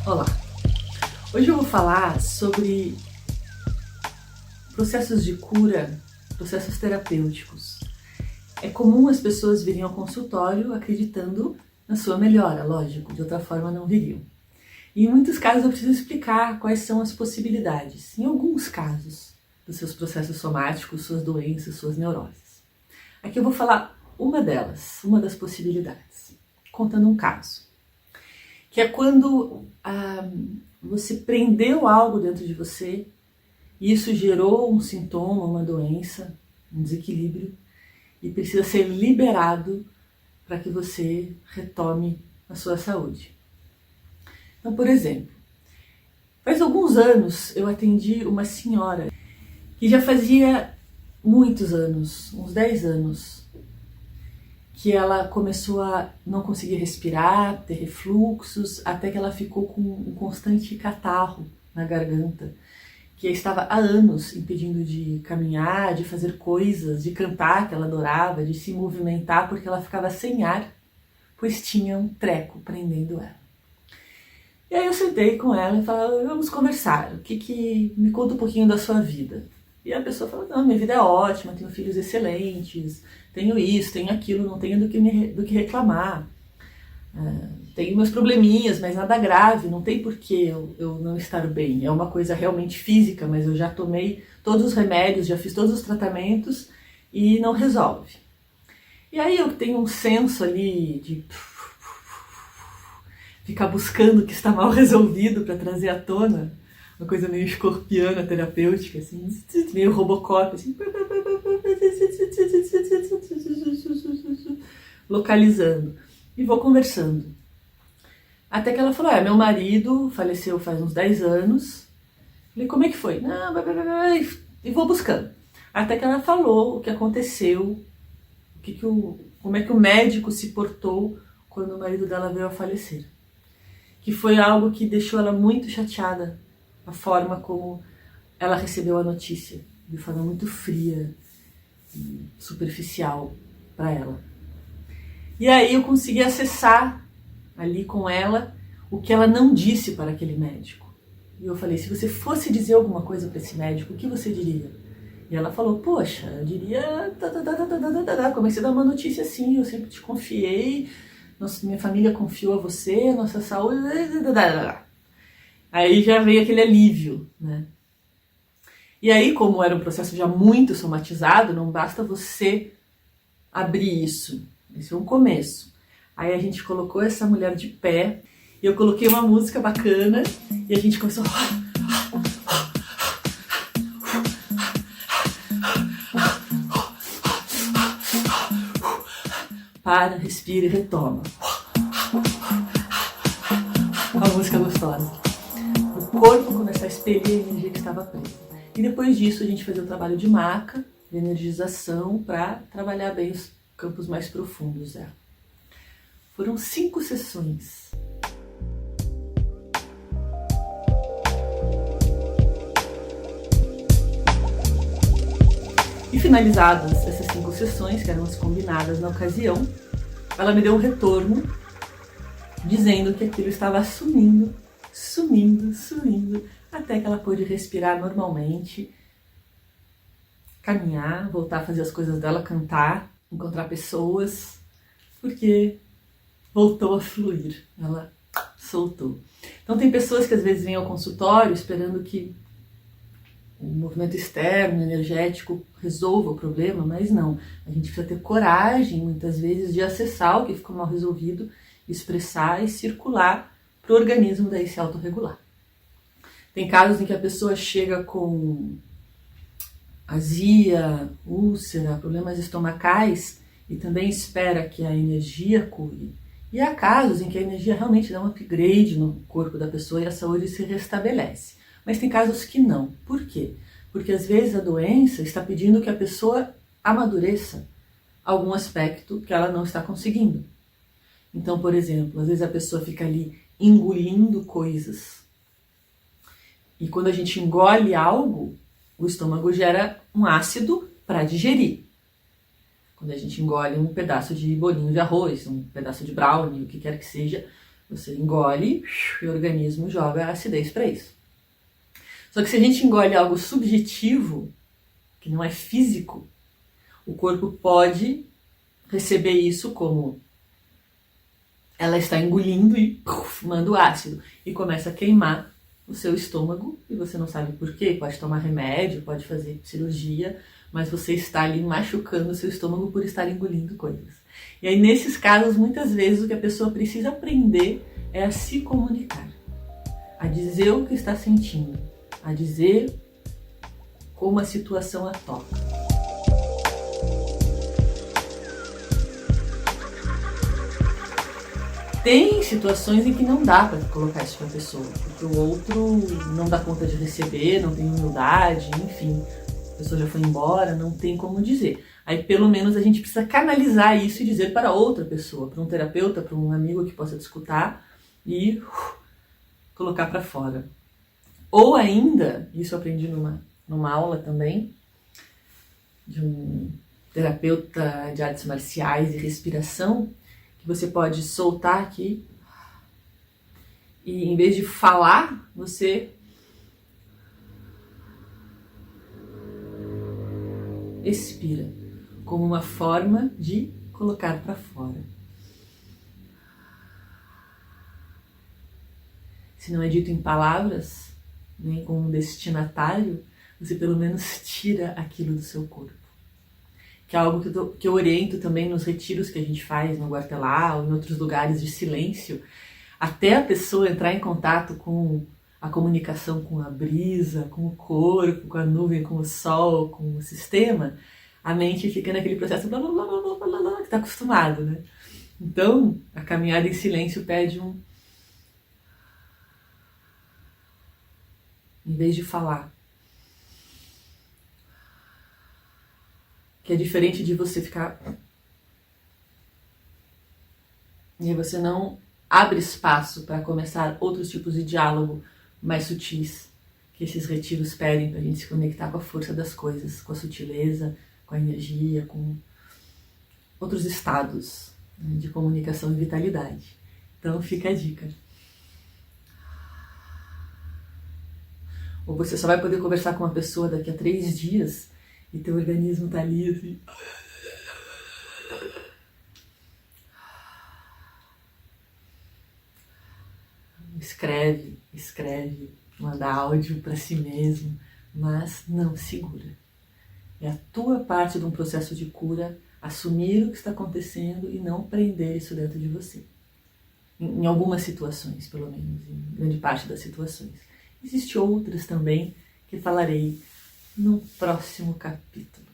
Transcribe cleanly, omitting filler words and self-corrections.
Olá! Hoje eu vou falar sobre processos de cura, processos terapêuticos. É comum as pessoas virem ao consultório acreditando na sua melhora, lógico, de outra forma não viriam. E em muitos casos eu preciso explicar quais são as possibilidades, em alguns casos, dos seus processos somáticos, suas doenças, suas neuroses. Aqui eu vou falar uma delas, uma das possibilidades, contando um caso. Que é quando você prendeu algo dentro de você e isso gerou um sintoma, uma doença, um desequilíbrio e precisa ser liberado para que você retome a sua saúde. Então, por exemplo, faz alguns anos eu atendi uma senhora que já fazia muitos anos, uns 10 anos, que ela começou a não conseguir respirar, ter refluxos, até que ela ficou com um constante catarro na garganta, que estava há anos impedindo de caminhar, de fazer coisas, de cantar, que ela adorava, de se movimentar, porque ela ficava sem ar, pois tinha um treco prendendo ela. E aí eu sentei com ela e falei, vamos conversar, me conta um pouquinho da sua vida. E a pessoa falou, não, minha vida é ótima, tenho filhos excelentes, tenho isso, tenho aquilo, não tenho do que reclamar. Tenho meus probleminhas, mas nada grave, não tem porquê eu não estar bem. É uma coisa realmente física, mas eu já tomei todos os remédios, já fiz todos os tratamentos e não resolve. E aí eu tenho um senso ali de ficar buscando o que está mal resolvido para trazer à tona, uma coisa meio escorpiana terapêutica, assim, meio Robocop, assim, localizando. E vou conversando. Até que ela falou, meu marido faleceu faz uns 10 anos. Falei, como é que foi? Não, e vou buscando. Até que ela falou o que aconteceu, como é que o médico se portou quando o marido dela veio a falecer. Que foi algo que deixou ela muito chateada, a forma como ela recebeu a notícia, de forma muito fria e superficial para ela. E aí eu consegui acessar ali com ela o que ela não disse para aquele médico. E eu falei, se você fosse dizer alguma coisa para esse médico, o que você diria? E ela falou, poxa, eu diria... Comecei a dar uma notícia assim, eu sempre te confiei, minha família confiou a você, a nossa saúde... Aí já veio aquele alívio, né? E aí, como era um processo já muito somatizado, não basta você abrir isso. Esse é um começo. Aí a gente colocou essa mulher de pé, e eu coloquei uma música bacana, e a gente começou... Para, respira e retoma. Uma música gostosa. O corpo começar a expelir a energia que estava presa. E depois disso a gente fazia o trabalho de maca, de energização, para trabalhar bem os campos mais profundos dela. Foram 5 sessões. E finalizadas essas 5 sessões, que eram as combinadas na ocasião, ela me deu um retorno dizendo que aquilo estava sumindo, até que ela pôde respirar normalmente, caminhar, voltar a fazer as coisas dela, cantar, encontrar pessoas, porque voltou a fluir, ela soltou. Então tem pessoas que às vezes vêm ao consultório esperando que o movimento externo, energético, resolva o problema, mas não. A gente precisa ter coragem, muitas vezes, de acessar o que ficou mal resolvido, expressar e circular para o organismo daí se autorregular. Tem casos em que a pessoa chega com azia, úlcera, problemas estomacais e também espera que a energia cure. E há casos em que a energia realmente dá um upgrade no corpo da pessoa e a saúde se restabelece. Mas tem casos que não. Por quê? Porque às vezes a doença está pedindo que a pessoa amadureça algum aspecto que ela não está conseguindo. Então, por exemplo, às vezes a pessoa fica ali engolindo coisas. E quando a gente engole algo, o estômago gera um ácido para digerir. Quando a gente engole um pedaço de bolinho de arroz, um pedaço de brownie, o que quer que seja, Você engole e o organismo joga a acidez para isso. Só que se a gente engole algo subjetivo, que não é físico, o corpo pode receber isso como ela está engolindo e manda o ácido e começa a queimar o seu estômago e você não sabe por quê, pode tomar remédio, pode fazer cirurgia, mas você está ali machucando o seu estômago por estar engolindo coisas. E aí nesses casos, muitas vezes o que a pessoa precisa aprender é a se comunicar, a dizer o que está sentindo, a dizer como a situação a toca. Tem situações em que não dá para colocar isso para a pessoa, porque o outro não dá conta de receber, não tem humildade, enfim, a pessoa já foi embora, não tem como dizer. Aí pelo menos a gente precisa canalizar isso e dizer para outra pessoa, para um terapeuta, para um amigo que possa te escutar e colocar para fora. Ou ainda, isso eu aprendi numa aula também, de um terapeuta de artes marciais e respiração, que você pode soltar aqui e em vez de falar, você expira, como uma forma de colocar para fora. Se não é dito em palavras, nem com um destinatário, você pelo menos tira aquilo do seu corpo. Que é algo que eu oriento também nos retiros que a gente faz no Guartelá ou em outros lugares de silêncio, até a pessoa entrar em contato com a comunicação com a brisa, com o corpo, com a nuvem, com o sol, com o sistema, a mente fica naquele processo blá, blá, blá, blá, blá, blá, que está acostumado, né? Então, a caminhada em silêncio pede em vez de falar, que é diferente de você ficar e aí você não abre espaço para começar outros tipos de diálogo mais sutis que esses retiros pedem para a gente se conectar com a força das coisas, com a sutileza, com a energia, com outros estados, né, de comunicação e vitalidade. Então fica a dica. Ou você só vai poder conversar com uma pessoa daqui a 3 dias e teu organismo tá ali assim. Escreve, manda áudio para si mesmo, mas não segura. É a tua parte de um processo de cura assumir o que está acontecendo e não prender isso dentro de você. Em algumas situações, pelo menos, em grande parte das situações. Existem outras também que falarei no próximo capítulo.